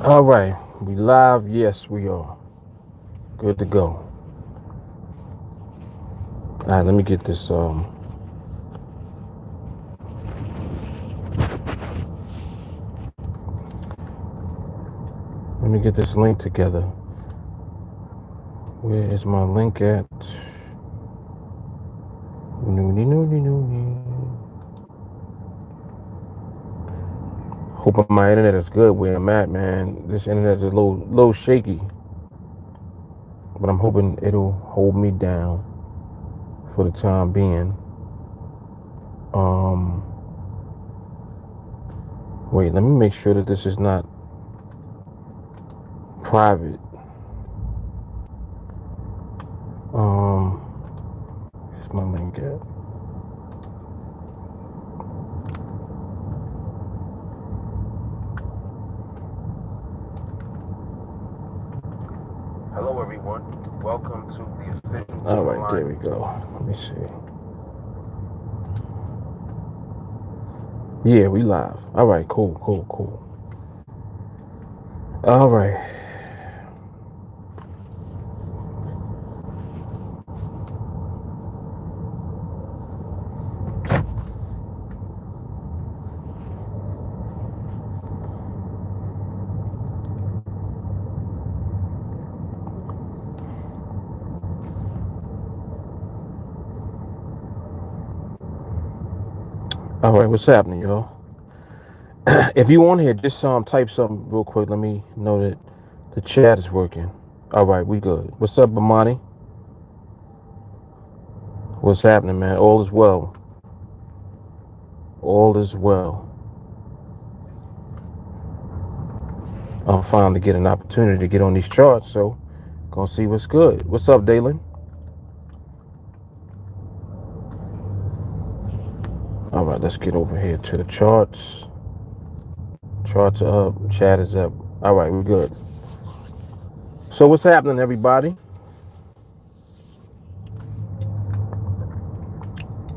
All right, we live. Yes, we are. Good to go. All right, let me get this. Let me get this link together. Where is my link at? Noonie. Hoping my internet is good where I'm at, man. This internet is a little shaky, but I'm hoping it'll hold me down for the time being. Wait, let me make sure that this is not private. Where's my link at? Hello, everyone. Welcome to the official. All right, there we go. Let me see. Yeah, we live. All right, cool. All right. All right, what's happening, y'all? If you on here, just type something real quick. Let me know that the chat is working. All right, we good. What's up, Amani? What's happening, man? All is well. All is well. I'm finally getting an opportunity to get on these charts, so gonna see what's good. What's up, Dalen? All right, let's get over here to the charts. Charts are up, chat is up. All right, we're good. So what's happening, everybody?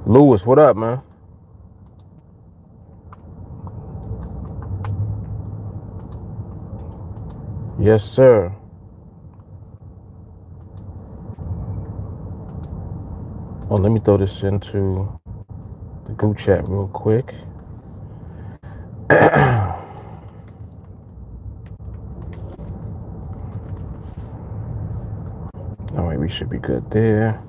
Lewis, what up, man? Yes, sir. Oh, let me throw this into the group chat real quick. All right, we should be good there.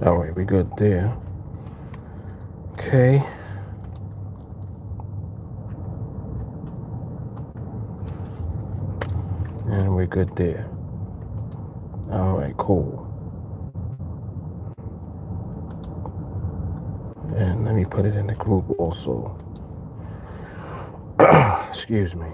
All right, we good there. Okay. And we're good there. All right, cool. And let me put it in the group also. Excuse me.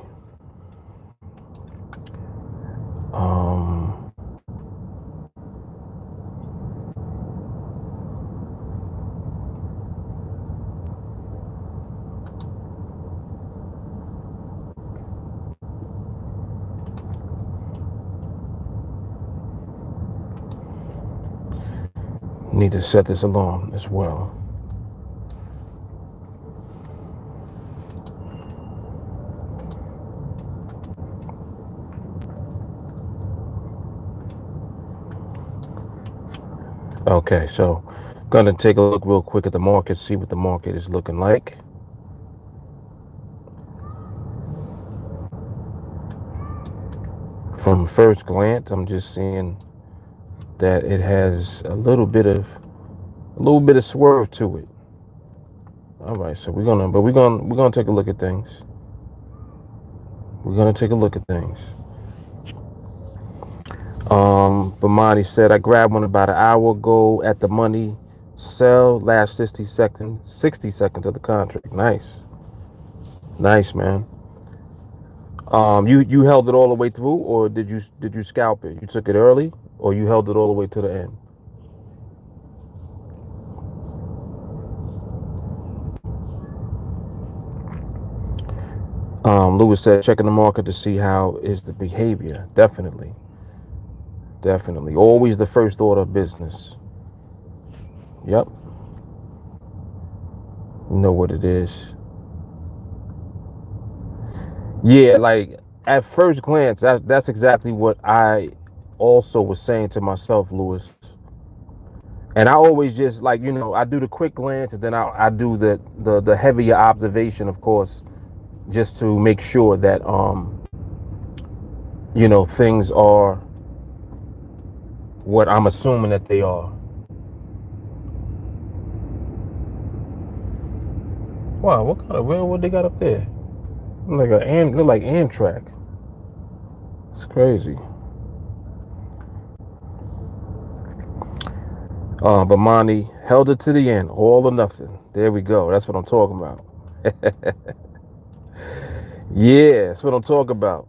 Need to set this alarm as well. Okay, so gonna take a look real quick at the market, see what the market is looking like. From first glance, I'm just seeing that it has a little bit of swerve to it. All right, so we're gonna take a look at things. We're gonna take a look at things. Bimani said I grabbed one about an hour ago at the money sell, last 60 seconds of the contract. Nice, man. You held it all the way through, or did you scalp it? You took it early, or you held it all the way to the end? Lewis said checking the market to see how is the behavior. Definitely. Definitely. Always the first order of business. Yep. You know what it is. Yeah, like at first glance, that's exactly what I also was saying to myself, Lewis. And I always just like, I do the quick glance and then I do the heavier observation, of course, just to make sure that things are what I'm assuming that they are. Wow, what kind of railroad they got up there? Look like Amtrak. It's crazy. But Monty held it to the end, all or nothing. There we go. That's what I'm talking about. Yeah, that's what I'm talking about.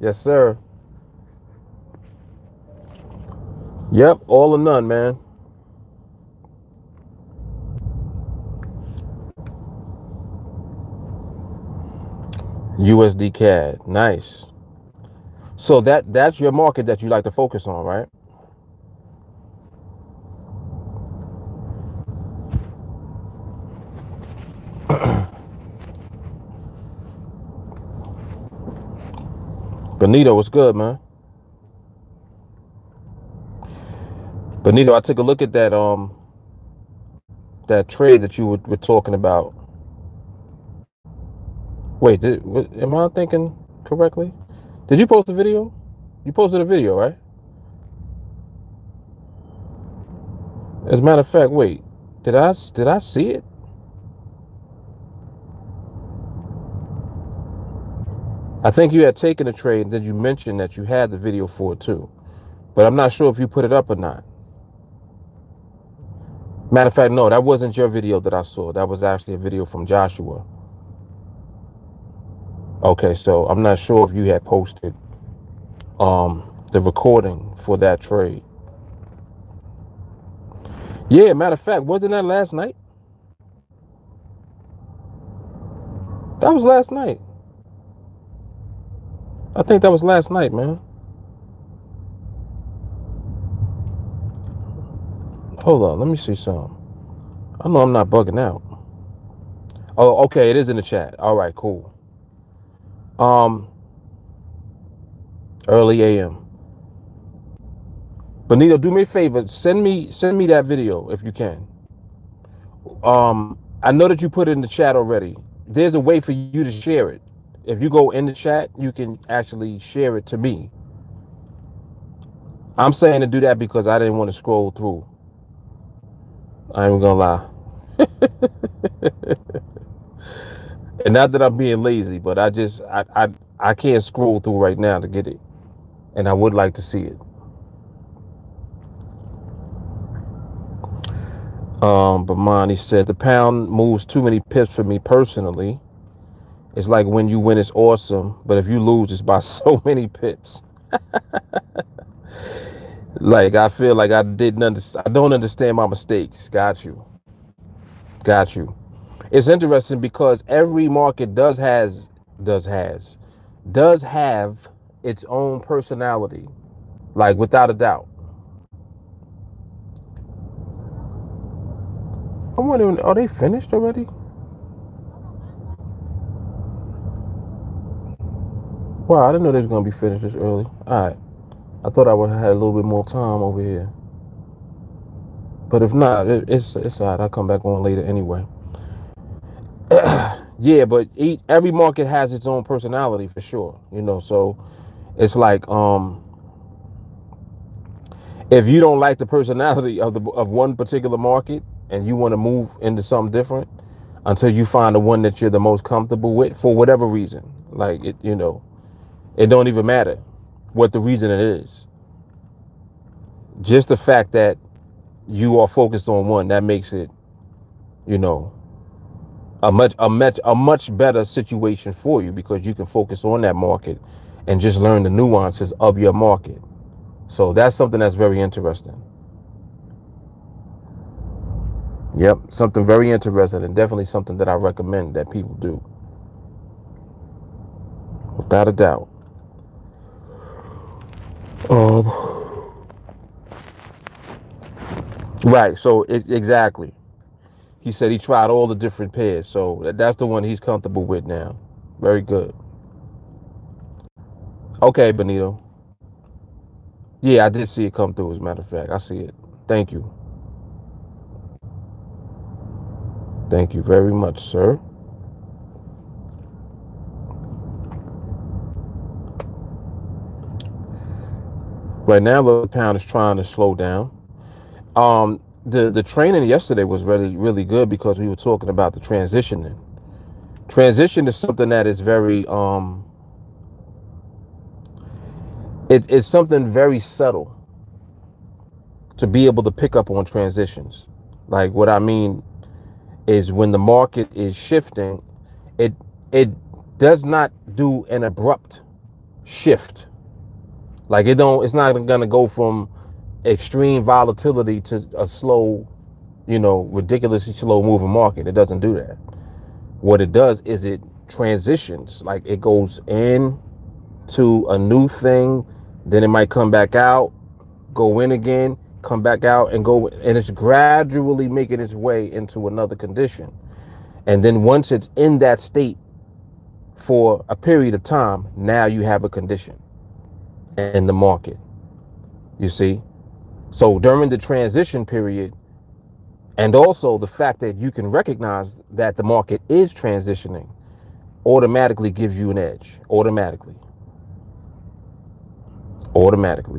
Yes, sir. Yep, all or none, man. USD CAD, nice. So that's your market that you like to focus on, right? Benito, what's good, man? Benito, I took a look at that trade that you were talking about. Wait, am I thinking correctly? Did you post a video? You posted a video, right? As a matter of fact, wait, did I see it? I think you had taken a trade, and then you mentioned that you had the video for it too. But I'm not sure if you put it up or not. Matter of fact, no, that wasn't your video that I saw. That was actually a video from Joshua. Okay, so I'm not sure if you had posted the recording for that trade. Yeah, matter of fact, wasn't that last night? That was last night. I think that was last night, man. Hold on, let me see something. I know I'm not bugging out. Oh, okay, it is in the chat. All right, cool. Early AM. Benito, do me a favor. Send me that video if you can. I know that you put it in the chat already. There's a way for you to share it. If you go in the chat, you can actually share it to me. I'm saying to do that because I didn't want to scroll through. I ain't gonna lie. And not that I'm being lazy, but I can't scroll through right now to get it. And I would like to see it. But Monty said the pound moves too many pips for me personally. It's like when you win, it's awesome, but if you lose, it's by so many pips. Like I feel like I don't understand my mistakes. Got you. It's interesting because every market does have its own personality, like without a doubt. I'm wondering, are they finished already? Wow, I didn't know they was gonna be finished this early. All right, I thought I would have had a little bit more time over here, but if not, it's all right. I'll come back on later anyway. Yeah, but every market has its own personality for sure. So it's like if you don't like the personality of one particular market and you want to move into something different until you find the one that you're the most comfortable with for whatever reason, like it don't even matter what the reason it is. Just the fact that you are focused on one, that makes it, a much better situation for you because you can focus on that market and just learn the nuances of your market. So that's something that's very interesting. Yep, something very interesting and definitely something that I recommend that people do. Without a doubt. Um, right. So exactly. He said he tried all the different pairs. So that's the one he's comfortable with now. Very good. Okay, Benito. Yeah, I did see it come through, as a matter of fact. I see it. Thank you. Thank you very much, sir. Right now, the pound is trying to slow down. The training yesterday was really good because we were talking about the transitioning. Transition is something that is very it's something very subtle to be able to pick up on transitions. Like what I mean is when the market is shifting, it it does not do an abrupt shift. Like it's not gonna go from extreme volatility to a slow, ridiculously slow moving market. It doesn't do that. What it does is it transitions. Like it goes in to a new thing, then it might come back out, go in again, come back out, and go, and it's gradually making its way into another condition. And then once it's in that state for a period of time, now you have a condition in the market. You see? So during the transition period, and also the fact that you can recognize that the market is transitioning automatically gives you an edge. Automatically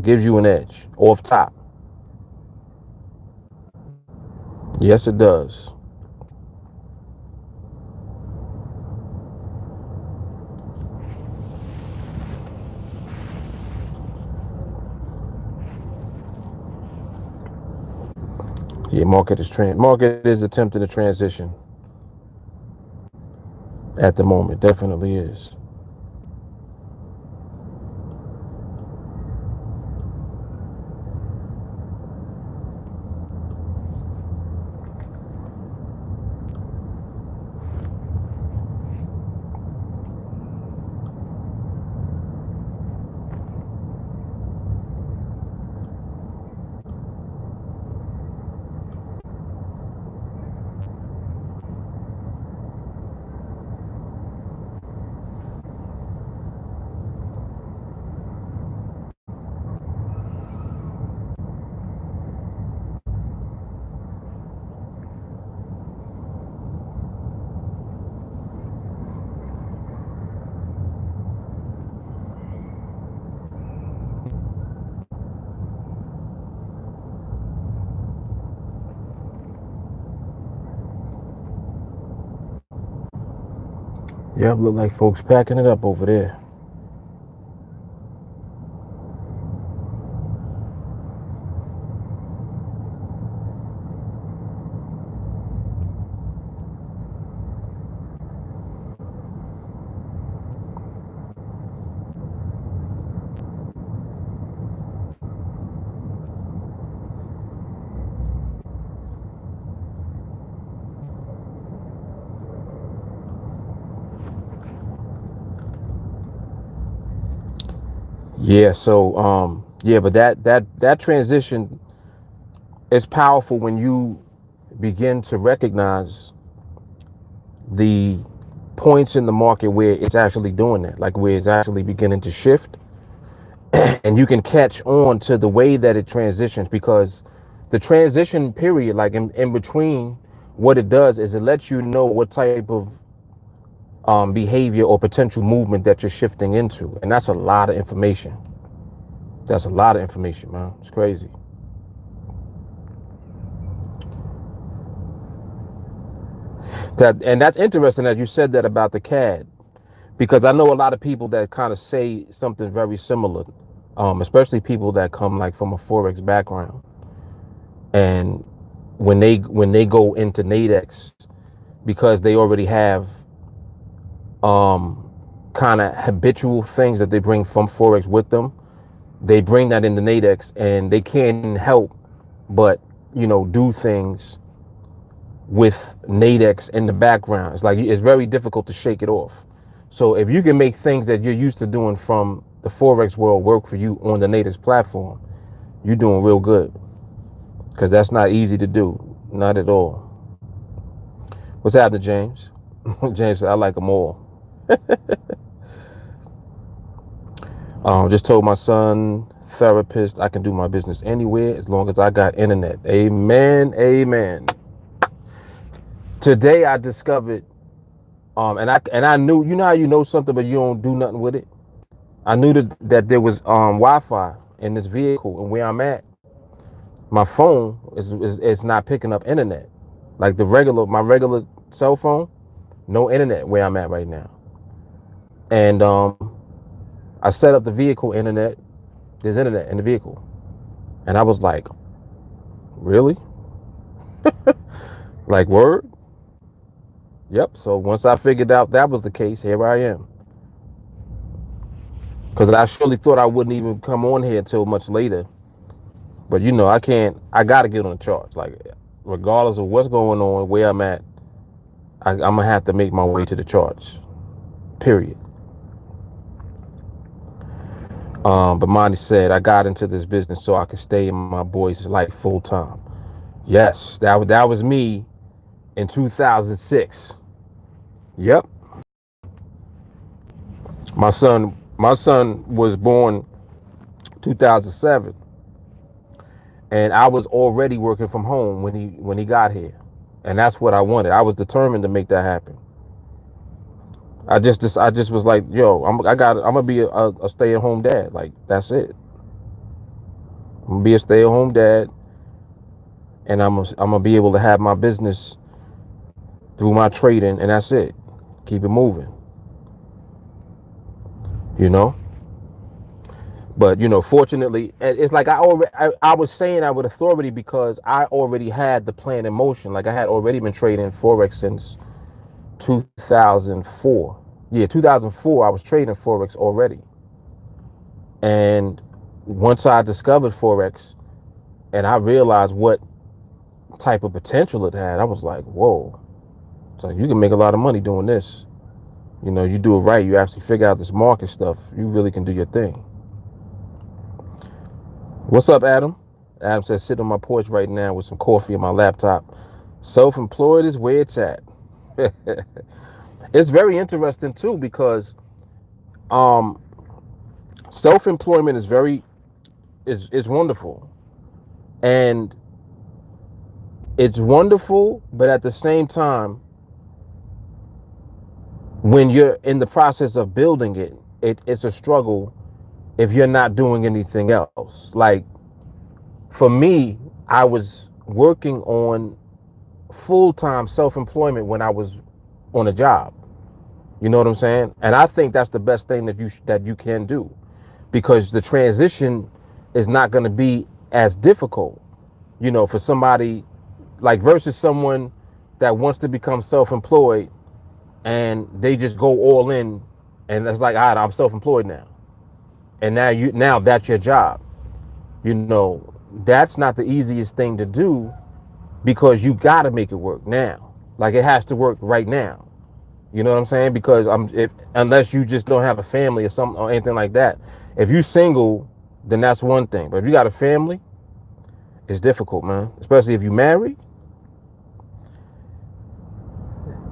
gives you an edge off top. Yes, it does. Yeah, market is attempting to transition at the moment. Definitely is. Yep, look like folks packing it up over there. Yeah, so yeah, but that transition is powerful when you begin to recognize the points in the market where it's actually doing that, like where it's actually beginning to shift, and you can catch on to the way that it transitions, because the transition period, like in between, what it does is it lets you know what type of behavior or potential movement that you're shifting into, and that's a lot of information. That's a lot of information, man. It's crazy. And that's interesting that you said that about the CAD, because I know a lot of people that kind of say something very similar, especially people that come like from a Forex background, and when they go into NADEX, because they already have kind of habitual things that they bring from Forex with them, they bring that into NADEX, and they can't help but do things with NADEX in the background. It's like it's very difficult to shake it off. So if you can make things that you're used to doing from the Forex world work for you on the NADEX platform, you're doing real good. Because that's not easy to do. Not at all. What's happening, James? James said, I like them all. Just told my son, therapist, I can do my business anywhere as long as I got internet. Amen. Amen. Today I discovered, and I knew, you know how you know something but you don't do nothing with it? I knew that there was Wi-Fi in this vehicle, and where I'm at, my phone is not picking up internet. Like my regular cell phone, no internet where I'm at right now. And I set up the vehicle internet. There's internet in the vehicle. And I was like, really? Like, word? Yep. So once I figured out that was the case, here I am. Because I surely thought I wouldn't even come on here until much later. But you know, I got to get on the charts. Like, regardless of what's going on, where I'm at, I'm going to have to make my way to the charts. Period. But Monty said, I got into this business so I could stay in my boy's life full time. Yes, that was me in 2006. Yep. My son was born 2007. And I was already working from home when he got here. And that's what I wanted. I was determined to make that happen. I just was like, yo, I'm gonna be a stay-at-home dad. Like, that's it. I'm gonna be a stay-at-home dad, and I'm gonna be able to have my business through my trading, and that's it. Keep it moving. You know? But you know, fortunately, it's like I was saying that with authority because I already had the plan in motion. Like, I had already been trading Forex since 2004. Yeah, 2004, I was trading Forex already. And once I discovered Forex and I realized what type of potential it had, I was like, whoa. So you can make a lot of money doing this. You know, you do it right. You actually figure out this market stuff. You really can do your thing. What's up, Adam? Adam says, sit on my porch right now with some coffee on my laptop. Self-employed is where it's at. It's very interesting too because self-employment is wonderful. And it's wonderful, but at the same time, when you're in the process of building it's a struggle if you're not doing anything else. Like, for me, I was working on full-time self-employment when I was on a job. You know what I'm saying? And I think that's the best thing that you can do, because the transition is not going to be as difficult, you know, for somebody like versus someone that wants to become self-employed and they just go all in and it's like, all right, I'm self-employed now. And now that's your job. You know, that's not the easiest thing to do because you got to make it work now. Like, it has to work right now. You know what I'm saying? Because unless you just don't have a family or something or anything like that. If you're single, then that's one thing. But if you got a family, it's difficult, man. Especially if you're married.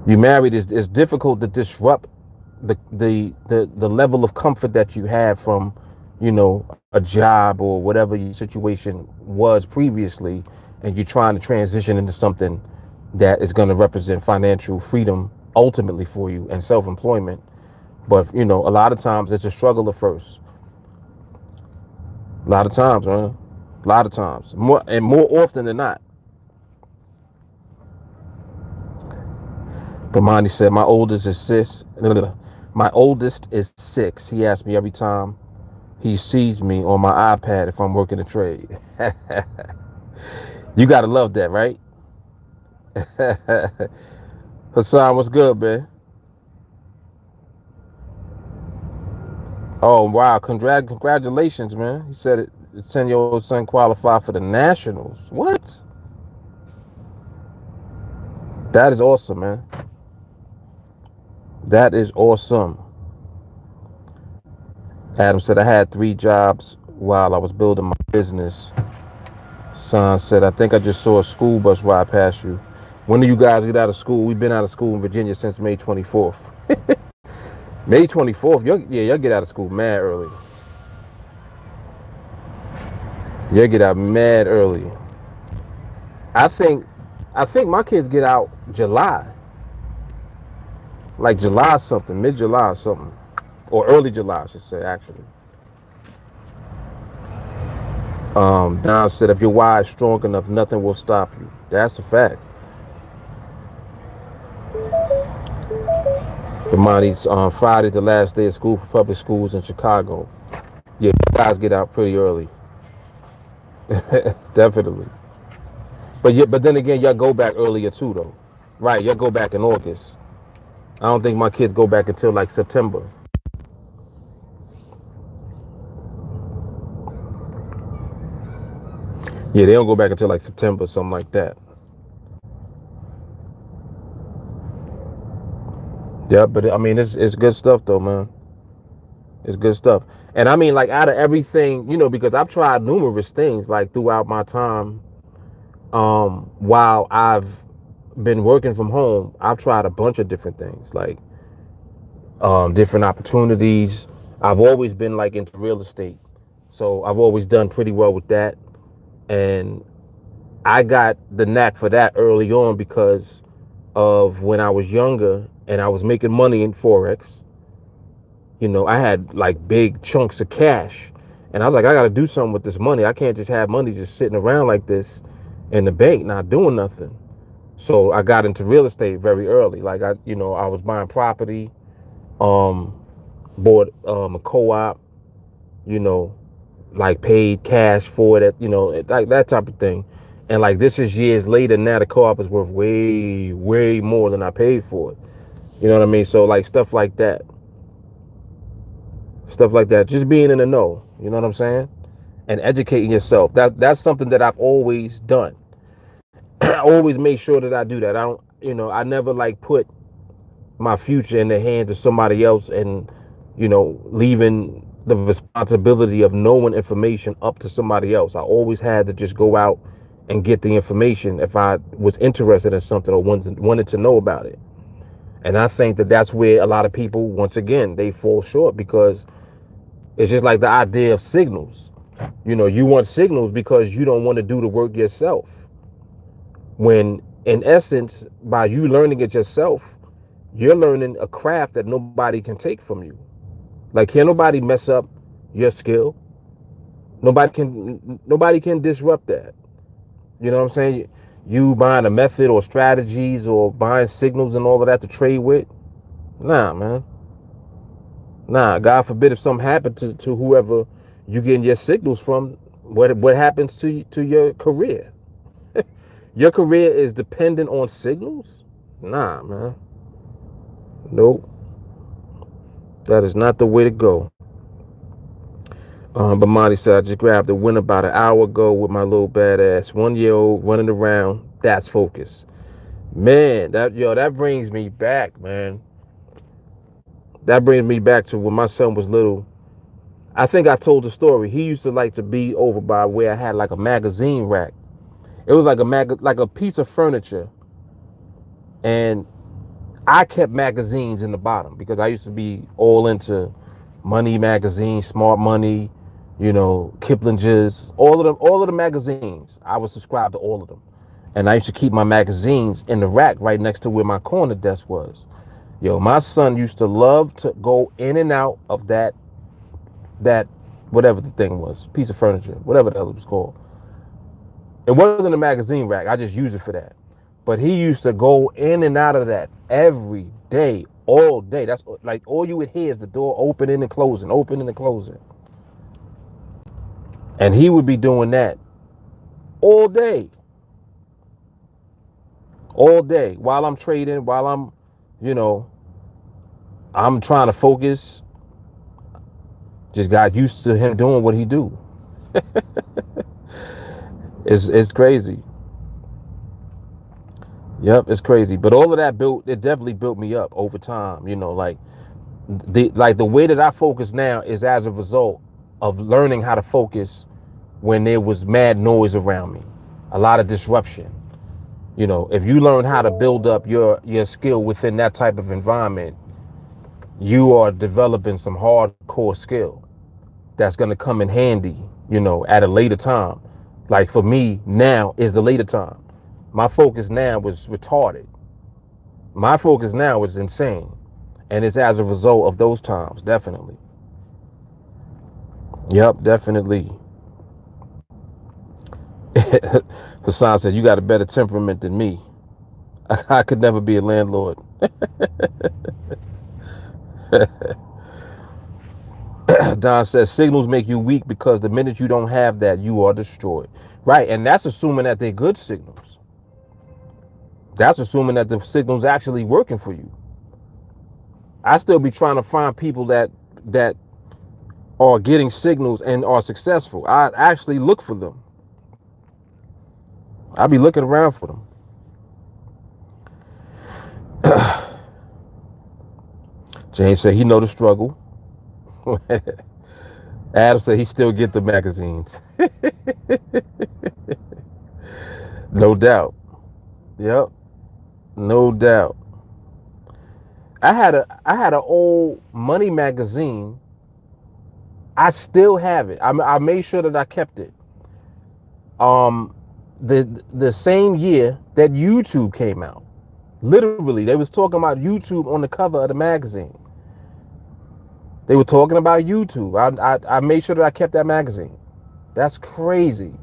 You're married, it's difficult to disrupt the level of comfort that you have from, you know, a job or whatever your situation was previously, and you're trying to transition into something that is going to represent financial freedom ultimately for you and self-employment. But you know, a lot of times it's a struggle at first. A lot of times, man. A lot of times, more often than not. But Monty said, my oldest is 6. My oldest is 6. He asks me every time he sees me on my iPad if I'm working a trade. You gotta love that, right? Hassan, what's good, man? Oh, wow. Congratulations, man. He said his 10-year-old son qualified for the Nationals. What? That is awesome, man. That is awesome. Adam said, I had 3 jobs while I was building my business. Son said, I think I just saw a school bus ride past you. When do you guys get out of school? We've been out of school in Virginia since May 24th. May 24th, you'll get out of school mad early. You'll get out mad early. I think my kids get out July. Like July something, mid-July or something. Or early July, I should say, actually. Don said, if your why is strong enough, nothing will stop you. That's a fact. Commodities, Friday's the last day of school for public schools in Chicago. Yeah, you guys get out pretty early. Definitely. But then again, y'all go back earlier too, though. Right, y'all go back in August. I don't think my kids go back until like September. Yeah, they don't go back until like September, something like that. Yeah, but I mean, it's good stuff though, man. It's good stuff. And I mean, like out of everything, because I've tried numerous things like throughout my time, while I've been working from home, I've tried a bunch of different things, like different opportunities. I've always been like into real estate, so I've always done pretty well with that. And I got the knack for that early on because of when I was younger and I was making money in Forex. I had like big chunks of cash and I was like, I got to do something with this money. I can't just have money just sitting around like this in the bank, not doing nothing. So I got into real estate very early. Like I was buying property, bought a co-op, like paid cash for it, like that type of thing. And like this is years later now, the co-op is worth way, way more than I paid for it. You know what I mean? So like stuff like that. Stuff like that. Just being in the know. You know what I'm saying? And educating yourself. That's something that I've always done. I always make sure that I do that. I don't, I never like put my future in the hands of somebody else and, leaving the responsibility of knowing information up to somebody else. I always had to just go out and get the information if I was interested in something or wanted to know about it. And I think that that's where a lot of people, once again, they fall short because it's just like the idea of signals. You want signals because you don't want to do the work yourself. When in essence, by you learning it yourself, you're learning a craft that nobody can take from you. Like, can't nobody mess up your skill? Nobody can disrupt that. You know what I'm saying? You buying a method or strategies or buying signals and all of that to trade with? Nah, man. Nah, God forbid if something happened to whoever you getting your signals from, what happens to your career? Your career is dependent on signals? Nah, man. Nope. That is not the way to go. But Monty said, I just grabbed the win about an hour ago with my little badass 1-year-old running around. That's focus. Man, that brings me back, man. That brings me back to when my son was little. I think I told the story. He used to like to be over by where I had like a magazine rack. It was like like a piece of furniture. And I kept magazines in the bottom because I used to be all into Money magazine, Smart Money, Kiplinger's, all of the magazines. I was subscribed to all of them. And I used to keep my magazines in the rack right next to where my corner desk was. My son used to love to go in and out of that whatever the thing was, piece of furniture, whatever the hell it was called. It wasn't a magazine rack. I just used it for that. But he used to go in and out of that every day, all day. That's like all you would hear is the door opening and closing, opening and closing. And he would be doing that all day. All day while I'm trading, while I'm trying to focus. Just got used to him doing what he do. It's crazy. Yep, it's crazy. But all of that it definitely built me up over time. Like the way that I focus now is as a result of learning how to focus when there was mad noise around me, a lot of disruption. You know, if you learn how to build up your skill within that type of environment, you are developing some hardcore skill that's going to come in handy, you know, at a later time. Like for me, now is the later time. My focus now was retarded. My focus now is insane. And it's as a result of those times, definitely. Yep, definitely. Hassan said, you got a better temperament than me. I could never be a landlord. Don says, signals make you weak because the minute you don't have that, you are destroyed. Right, and that's assuming that they're good signals. That's assuming that the signal's actually working for you. I still be trying to find people that are getting signals and are successful. I actually look for them. I be looking around for them. James said he know the struggle. Adam said he still get the magazines. No doubt. Yep. No doubt. I had an old money magazine. I still have it. I made sure that I kept it. The same year that YouTube came out. Literally, they was talking about YouTube on the cover of the magazine. They were talking about YouTube. I made sure that I kept that magazine. That's crazy.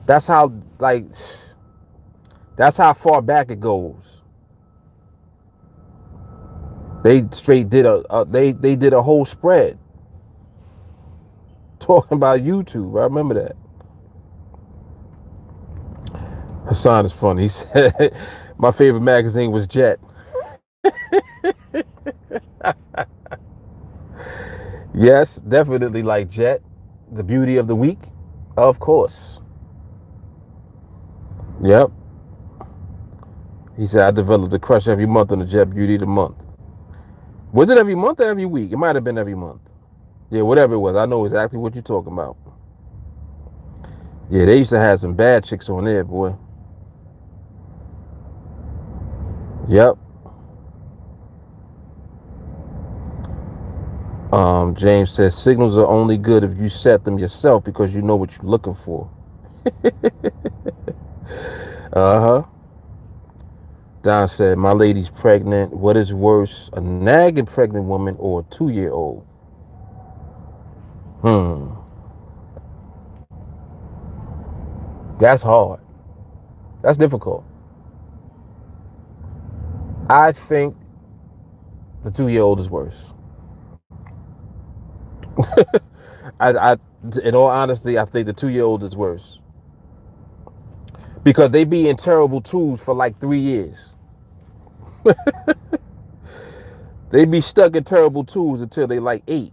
That's how that's how far back it goes. They straight did they did a whole spread talking about YouTube. I remember that. Hassan is funny. He said my favorite magazine was Jet. Yes, definitely like Jet. The Beauty of the Week, of course. Yep. He said I developed a crush every month on the Jet Beauty of the Month. Was it every month or every week? It might have been every month. Yeah, whatever it was. I know exactly what you're talking about. Yeah, they used to have some bad chicks on there, boy. Yep. James says signals are only good if you set them yourself because you know what you're looking for. Uh-huh. Don said, my lady's pregnant. What is worse, a nagging pregnant woman or a 2-year-old? That's hard. That's difficult. I think the 2-year-old is worse. In all honesty, I think the 2-year-old is worse. Because they be in terrible twos for like 3 years. They be stuck in terrible twos until they like 8.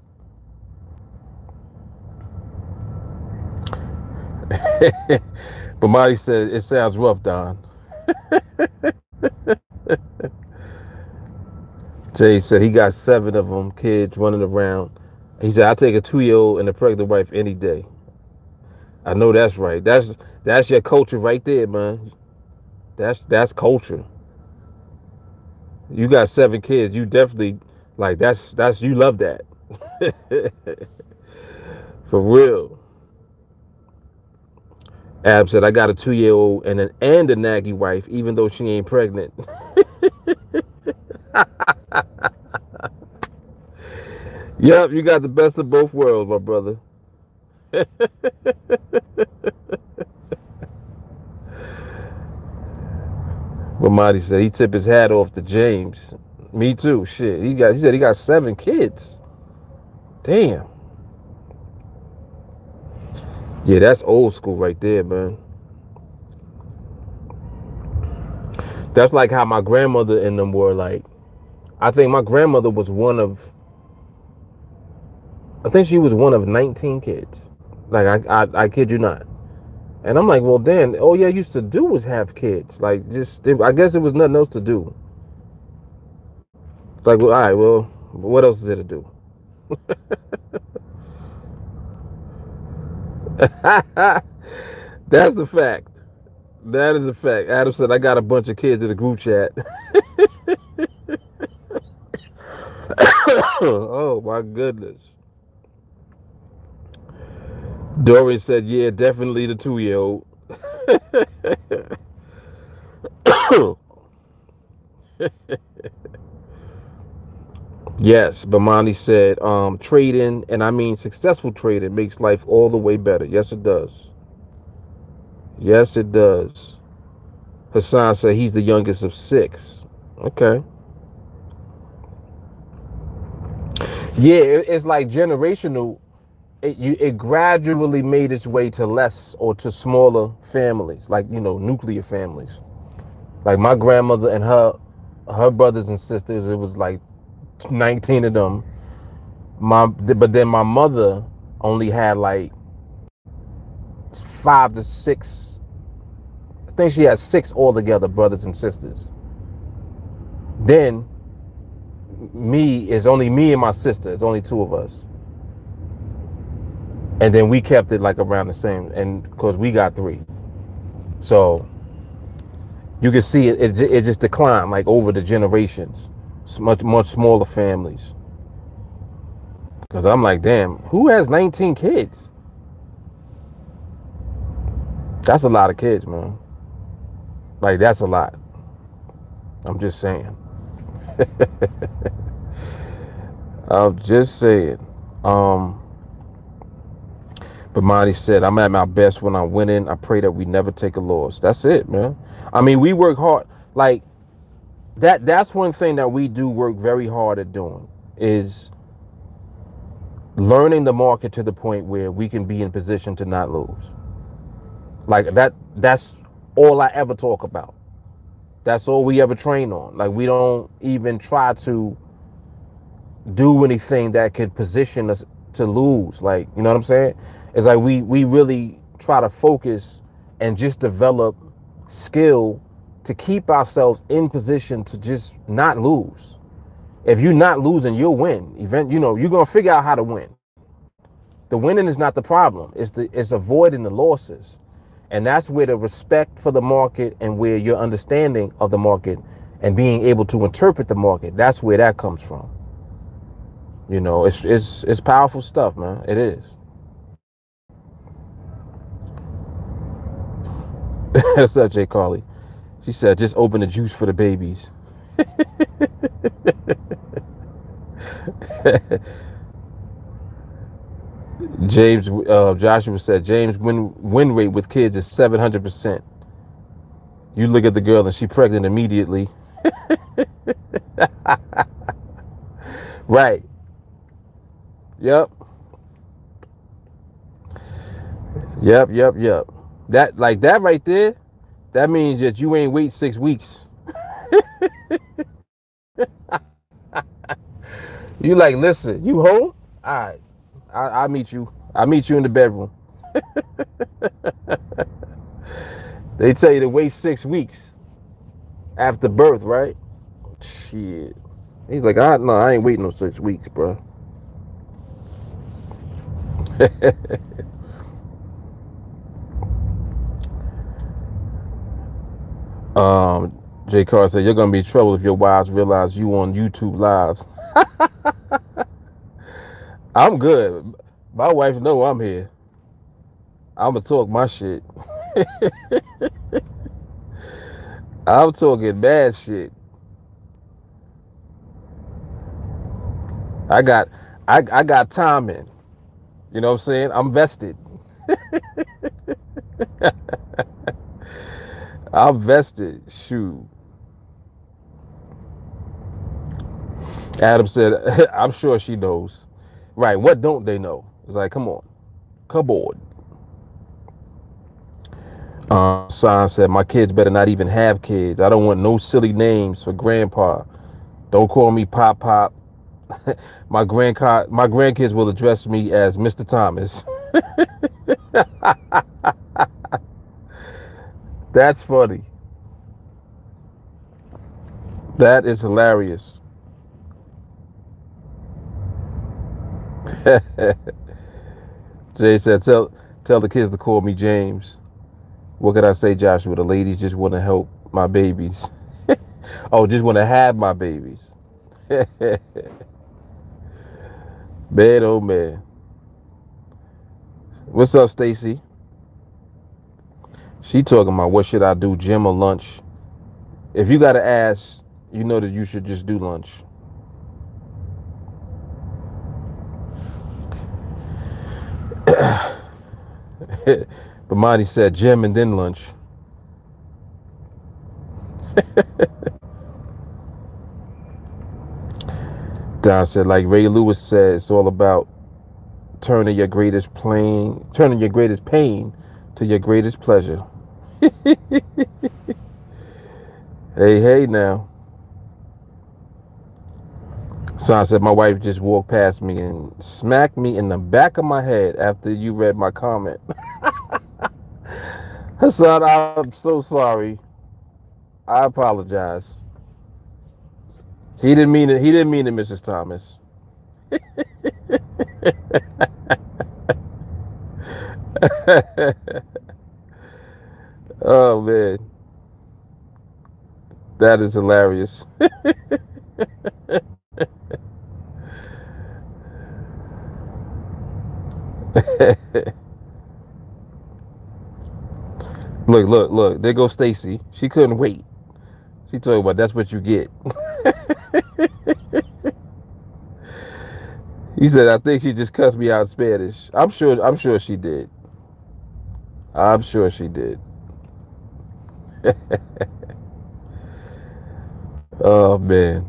But Marty said, it sounds rough, Don. Jay said he got 7 of them kids running around. He said, I take a 2-year-old and a pregnant wife any day. I know that's right. That's your culture right there, man. That's culture. You got 7 kids. You definitely like that's you love that. For real. Ab said, I got a 2-year-old and a naggy wife, even though she ain't pregnant. Yep, you got the best of both worlds, my brother. But Marty said he tipped his hat off to James. Me too. Shit. He said he got 7 kids. Damn. Yeah, that's old school right there, man. That's like how my grandmother and them were like. I think my grandmother was she was one of 19 kids. Like I kid you not. And I'm like, well, Dan, all you used to do was have kids. Like, I guess it was nothing else to do. like, well, all right, well, what else is there to do? That's the fact. That is a fact. Adam said, I got a bunch of kids in the group chat. Oh, my goodness. Dorian said, yeah, definitely the 2-year-old. Yes, Bamani said, trading, and I mean successful trading, makes life all the way better. Yes, it does. Yes, it does. Hassan said he's the youngest of 6. Okay. Yeah, it's like generational. It gradually made its way to less or to smaller families, like, nuclear families. Like my grandmother and her brothers and sisters, it was like 19 of them. But then my mother only had like 5 to 6. I think she had 6 altogether, brothers and sisters. Then it's only me and my sister. It's only 2 of us. And then we kept it like around the same, and because we got 3. So you can see it just declined like over the generations. It's much smaller families. Because I'm like, damn, who has 19 kids? That's a lot of kids, man. Like, that's a lot. I'm just saying. I'm just saying. But Monty said, I'm at my best when I'm winning. I pray that we never take a loss. That's it, man. I mean, we work hard. Like, that's one thing that we do work very hard at doing, is learning the market to the point where we can be in position to not lose. Like, that's all I ever talk about. That's all we ever train on. Like, we don't even try to do anything that could position us to lose. Like, you know what I'm saying? It's like we really try to focus and just develop skill to keep ourselves in position to just not lose. If you're not losing, you'll win. You're gonna figure out how to win. The winning is not the problem. It's avoiding the losses. And that's where the respect for the market and where your understanding of the market and being able to interpret the market, that's where that comes from. It's powerful stuff, man. It is. That's up, J. Carly. She said, just open the juice for the babies. James Joshua said, James win rate with kids is 700%. You look at the girl and she pregnant immediately. Right. Yep. That right there, that means that you ain't wait 6 weeks. You like, listen, you home? All right. I'll meet you. I'll meet you in the bedroom. They tell you to wait 6 weeks after birth, right? Shit. He's like, no, I ain't waiting no 6 weeks, bro. J. Carr said, you're gonna be in trouble if your wives realize you on YouTube lives. I'm good. My wife know I'm here. I'ma talk my shit. I'm talking bad shit. I got time in. You know what I'm saying? I'm vested. I'm vested. Shoot. Adam said, I'm sure she knows. Right. What don't they know? It's like, come on. Come on. Son said, my kids better not even have kids. I don't want no silly names for grandpa. Don't call me Pop Pop. My grandkids will address me as Mr. Thomas. That's funny. That is hilarious. Jay said, tell the kids to call me James. What could I say, Joshua? The ladies just want to help my babies. Oh, just want to have my babies. Man, oh man. What's up, Stacy? She talking about what should I do, gym or lunch? If you got to ask, you know that you should just do lunch. But Monty said gym and then lunch. Don said, like Ray Lewis said, it's all about turning your greatest pain to your greatest pleasure. Hey now. Son said my wife just walked past me and smacked me in the back of my head after you read my comment. Hassan, I'm so sorry. I apologize. He didn't mean it. He didn't mean it, Mrs. Thomas. Oh man, that is hilarious. Look. There goes Stacy. She couldn't wait. She told about that's what you get. He said, I think she just cussed me out in Spanish. I'm sure she did. I'm sure she did. Oh man.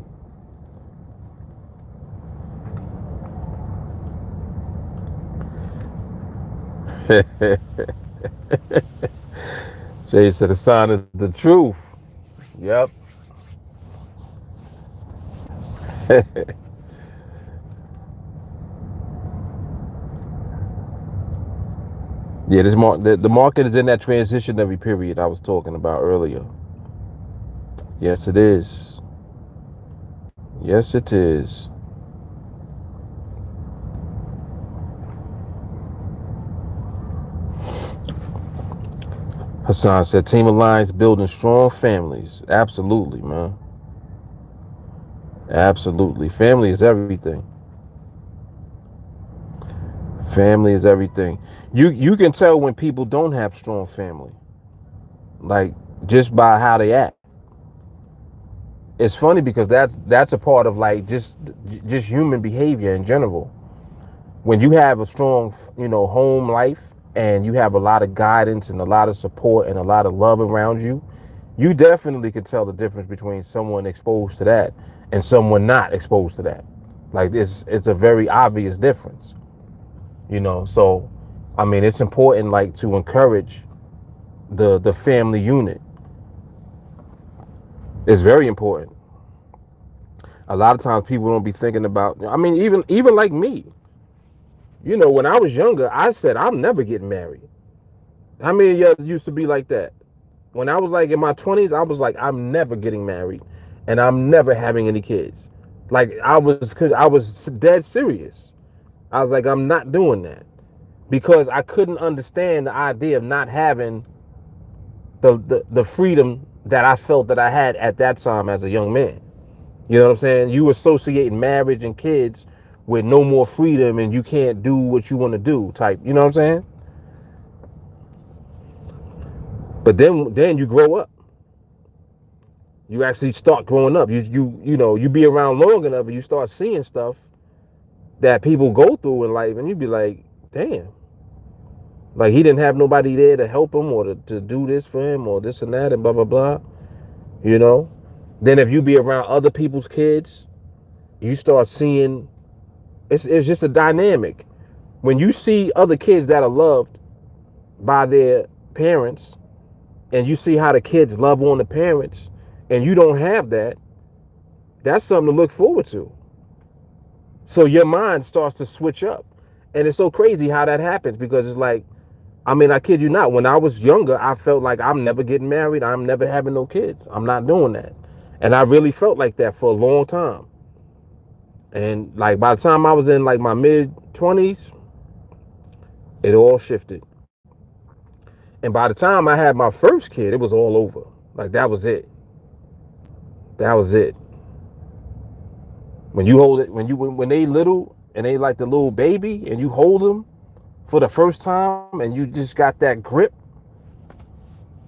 Jay said the sign is the truth. Yep. Yeah, the market is in that transitionary period I was talking about earlier. Yes, it is. Yes, it is. Hassan said, Team Alliance building strong families. Absolutely, man. Absolutely. Family is everything. Family is everything. You can tell when people don't have strong family. Like, just by how they act. It's funny because that's a part of like just human behavior in general. When you have a strong, home life and you have a lot of guidance and a lot of support and a lot of love around you, you definitely can tell the difference between someone exposed to that and someone not exposed to that. Like it's a very obvious difference. So I mean it's important like to encourage the family unit. It's very important. A lot of times people don't be thinking about, I mean, even like me. When I was younger, I said I'm never getting married. How many of y'all used to be like that? When I was like in my 20s, I was like, I'm never getting married and I'm never having any kids. Like I was dead serious. I was like, I'm not doing that because I couldn't understand the idea of not having the freedom that I felt that I had at that time as a young man. You know what I'm saying? You associate marriage and kids with no more freedom and you can't do what you want to do type. You know what I'm saying? But then you grow up. You actually start growing up. You be around long enough and you start seeing stuff that people go through in life and you be like, damn. Like he didn't have nobody there to help him or to do this for him or this and that and blah, blah, blah. Then if you be around other people's kids, you start seeing it's just a dynamic. When you see other kids that are loved by their parents and you see how the kids love on the parents and you don't have that, that's something to look forward to. So your mind starts to switch up. And it's so crazy how that happens because it's like, I mean, I kid you not, when I was younger, I felt like I'm never getting married. I'm never having no kids. I'm not doing that. And I really felt like that for a long time. And like by the time I was in like my mid 20s, it all shifted. And by the time I had my first kid, it was all over. Like that was it. That was it. When you hold it, when they little and they like the little baby and you hold them for the first time and you just got that grip,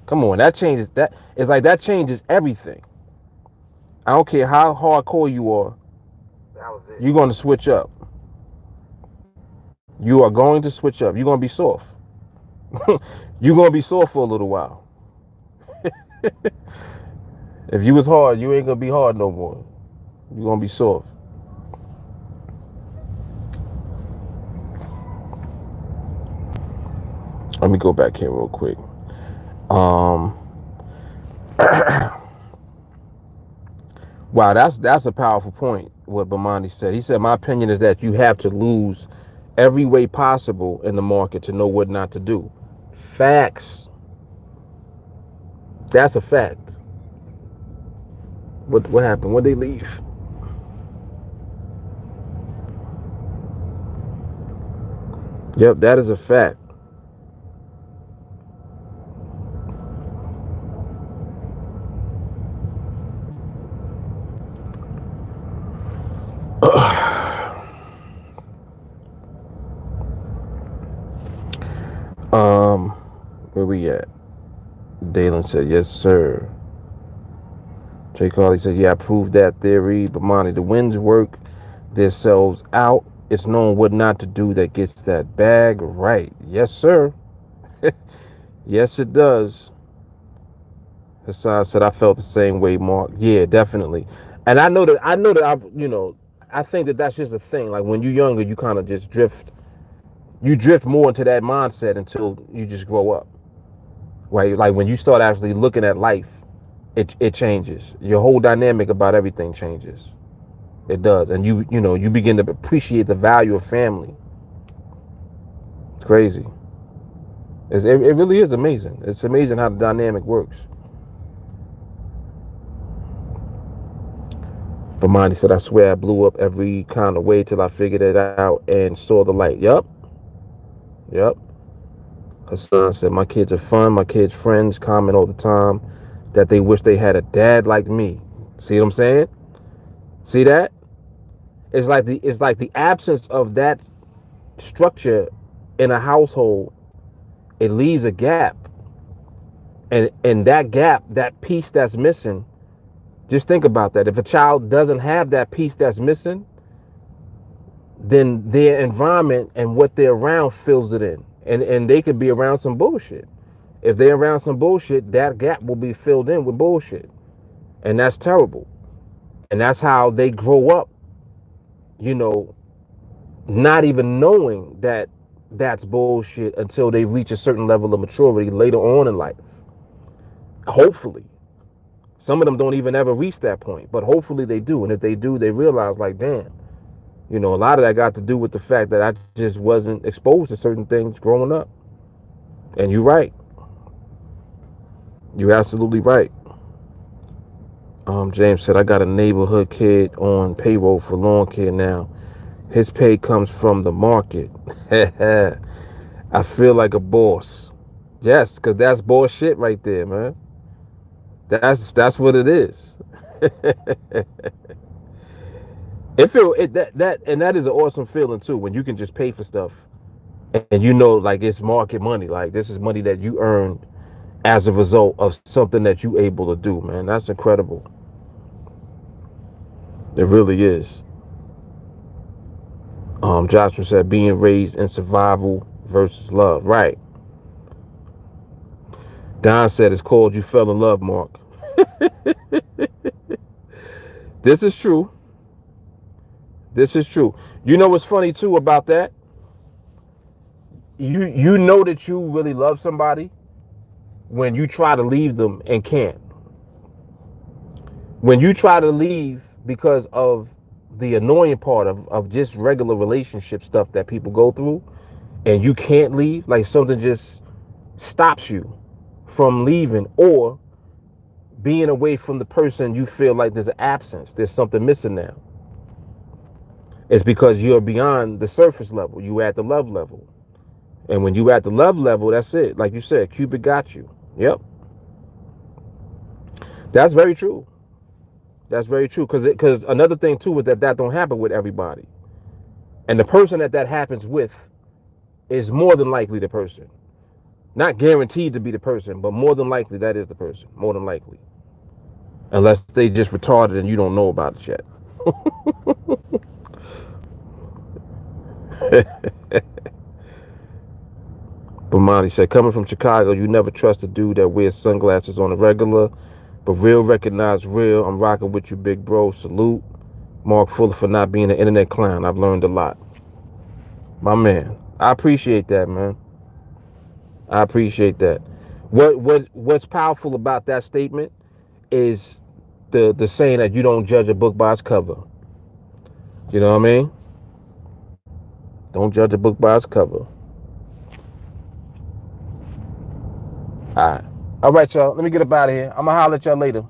come on, that changes. That it's like that changes everything. I don't care how hardcore you are, you're going to switch up. You are going to switch up. You're going to be soft. You're going to be soft for a little while. If you was hard, you ain't going to be hard no more. You're going to be soft. Let me go back here real quick. Wow, that's a powerful point, what Bimani said. He said, my opinion is that you have to lose every way possible in the market to know what not to do. Facts. That's a fact. What happened? When'd they leave? Yep, that is a fact. Where we at? Dalen said, yes, sir. Jay Carly said, yeah, I proved that theory. But Monty, the winds work themselves out. It's knowing what not to do that gets that bag right. Yes, sir. Yes, it does. Hassan said, I felt the same way, Mark. Yeah, definitely. And I know that I think that that's just a thing. Like when you're younger, you kind of just drift. You drift more into that mindset until you just grow up. Right? Like when you start actually looking at life, it changes. Your whole dynamic about everything changes. It does. And you begin to appreciate the value of family. It's crazy. It really is amazing. It's amazing how the dynamic works. But Monty said, I swear I blew up every kind of way till I figured it out and saw the light. Yep. Hassan said, my kids are fun. My kids' friends comment all the time that they wish they had a dad like me. See what I'm saying? See that? It's like the absence of that structure in a household. It leaves a gap. And that gap, that piece that's missing, just think about that. If a child doesn't have that piece that's missing, then their environment and what they're around fills it in. And they could be around some bullshit. If they're around some bullshit, that gap will be filled in with bullshit. And that's terrible. And that's how they grow up, not even knowing that that's bullshit until they reach a certain level of maturity later on in life. Hopefully. Some of them don't even ever reach that point, but hopefully they do. And if they do, they realize like, damn, a lot of that got to do with the fact that I just wasn't exposed to certain things growing up. And you're right. You're absolutely right. James said, I got a neighborhood kid on payroll for lawn care now. His pay comes from the market. I feel like a boss. Yes, because that's bullshit right there, man. That's what it is. That is an awesome feeling too, when you can just pay for stuff and like it's market money. Like this is money that you earned as a result of something that you able to do, man. That's incredible. It really is. Joshua said, being raised in survival versus love. Right. Don said, it's called you fell in love, Mark. This is true. This is true. You know what's funny too about that? You know that you really love somebody when you try to leave them and can't. When you try to leave because of the annoying part of just regular relationship stuff that people go through, and you can't leave, like something just stops you from leaving or being away from the person, you feel like there's an absence, there's something missing now. It's because you're beyond the surface level. You at the love level. And when you at the love level, that's it. Like you said, Cupid got you. Yep. That's very true. That's very true. Because another thing too is that don't happen with everybody. And the person that happens with is more than likely the person. Not guaranteed to be the person, but more than likely that is the person. More than likely. Unless they just retarded and you don't know about it yet. Bamani said, coming from Chicago, you never trust a dude that wears sunglasses on a regular, but real recognize real. I'm rocking with you, big bro. Salute. Mark Fuller for not being an internet clown. I've learned a lot. My man, I appreciate that, man. I appreciate that. What's powerful about that statement is the saying that you don't judge a book by its cover. You know what I mean? Don't judge a book by its cover. All right, y'all. Let me get up out of here. I'm gonna holler at y'all later.